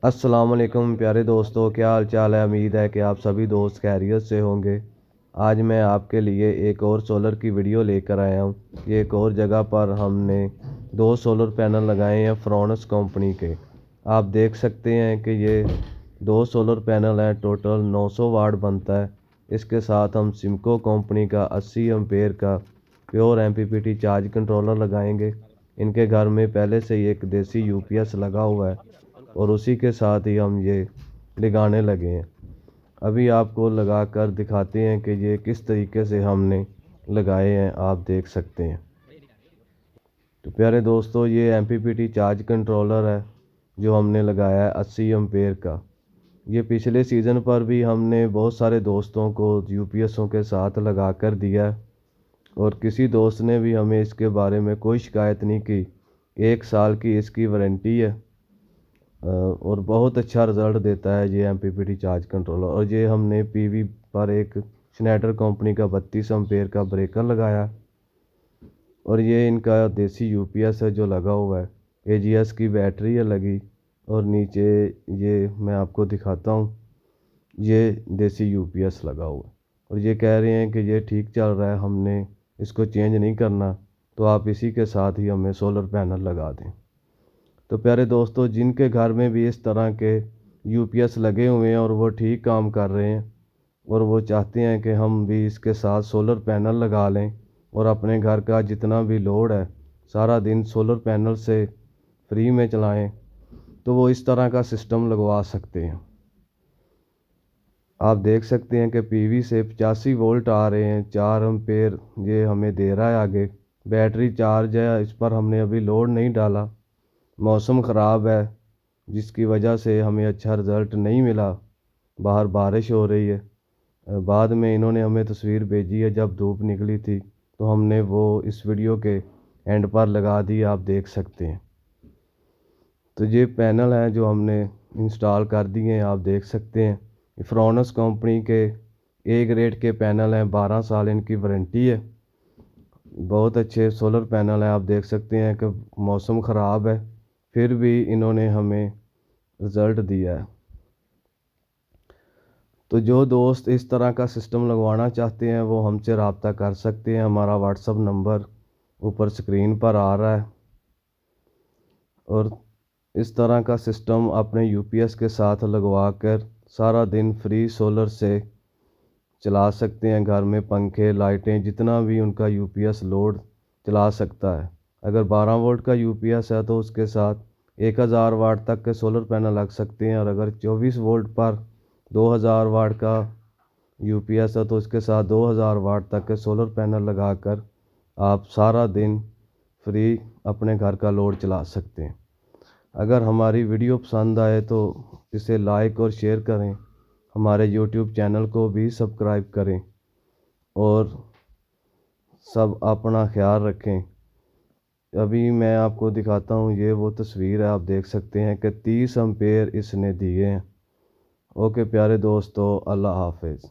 अस्सलाम वालेकुम प्यारे दोस्तों, क्या हाल चाल है। उम्मीद है कि आप सभी दोस्त खैरियत से होंगे। आज मैं आपके लिए एक और सोलर की वीडियो लेकर आया हूँ। ये एक और जगह पर हमने 2 सोलर पैनल लगाए हैं फ्रोनस कंपनी के। आप देख सकते हैं कि ये 2 सोलर पैनल हैं, टोटल 900 वाट बनता है। इसके साथ हम सिमको कंपनी का 80 एम्पेयर का प्योर एमपीपीटी चार्ज कंट्रोलर लगाएंगे। इनके घर में पहले से ही एक देसी यूपीएस लगा हुआ है और उसी के साथ ही हम ये लगाने लगे हैं। अभी आपको लगा कर दिखाते हैं कि ये किस तरीके से हमने लगाए हैं, आप देख सकते हैं। तो प्यारे दोस्तों, ये एमपीपीटी चार्ज कंट्रोलर है जो हमने लगाया है 80 एम्पेयर का। ये पिछले सीज़न पर भी हमने बहुत सारे दोस्तों को यूपीएसों के साथ लगा कर दिया है और किसी दोस्त ने भी हमें इसके बारे में कोई शिकायत नहीं की। 1 साल की इसकी वारंटी है और बहुत अच्छा रिज़ल्ट देता है ये एमपीपीटी चार्ज कंट्रोलर। और ये हमने पीवी पर एक स्नाइडर कंपनी का 32 एम्पेयर का ब्रेकर लगाया और ये इनका देसी यूपीएस है जो लगा हुआ है। एजीएस की बैटरी है लगी और नीचे ये मैं आपको दिखाता हूँ, ये देसी यूपीएस लगा हुआ है। और ये कह रहे हैं कि ये ठीक चल रहा है, हमने इसको चेंज नहीं करना, तो आप इसी के साथ ही हमें सोलर पैनल लगा दें। तो प्यारे दोस्तों, जिनके घर में भी इस तरह के यूपीएस लगे हुए हैं और वो ठीक काम कर रहे हैं और वो चाहते हैं कि हम भी इसके साथ सोलर पैनल लगा लें और अपने घर का जितना भी लोड है सारा दिन सोलर पैनल से फ्री में चलाएं, तो वो इस तरह का सिस्टम लगवा सकते हैं। आप देख सकते हैं कि पीवी से 85 वोल्ट आ रहे हैं, 4 एम्पेयर ये हमें दे रहा है आगे। बैटरी चार्ज है, इस पर हमने अभी लोड नहीं डाला। मौसम ख़राब है जिसकी वजह से हमें अच्छा रिज़ल्ट नहीं मिला। बाहर बारिश हो रही है। बाद में इन्होंने हमें तस्वीर भेजी है जब धूप निकली थी, तो हमने वो इस वीडियो के एंड पर लगा दी, आप देख सकते हैं। तो ये पैनल हैं जो हमने इंस्टॉल कर दिए हैं, आप देख सकते हैं। फ्रोनस कंपनी के ए ग्रेड के पैनल हैं, 12 साल इनकी वारंटी है। बहुत अच्छे सोलर पैनल हैं। आप देख सकते हैं कि मौसम ख़राब है फिर भी इन्होंने हमें रिज़ल्ट दिया है। तो जो दोस्त इस तरह का सिस्टम लगवाना चाहते हैं वो हमसे रब्ता कर सकते हैं। हमारा व्हाट्सअप नंबर ऊपर स्क्रीन पर आ रहा है। और इस तरह का सिस्टम अपने यूपीएस के साथ लगवा कर सारा दिन फ्री सोलर से चला सकते हैं। घर में पंखे, लाइटें, जितना भी उनका यूपीएस लोड चला सकता है। अगर 12 वोल्ट का यूपीएस है तो उसके साथ 1000 वाट तक के सोलर पैनल लग सकते हैं। और अगर 24 वोल्ट पर 2000 वाट का यूपीएस है तो उसके साथ 2000 वाट तक के सोलर पैनल लगाकर आप सारा दिन फ्री अपने घर का लोड चला सकते हैं। अगर हमारी वीडियो पसंद आए तो इसे लाइक और शेयर करें। हमारे यूट्यूब चैनल को भी सब्सक्राइब करें और सब अपना ख्याल रखें। अभी मैं आपको दिखाता हूँ, ये वो तस्वीर है, आप देख सकते हैं कि 30 एम्पेयर इसने दिए हैं। ओके प्यारे दोस्तों, अल्लाह हाफिज़।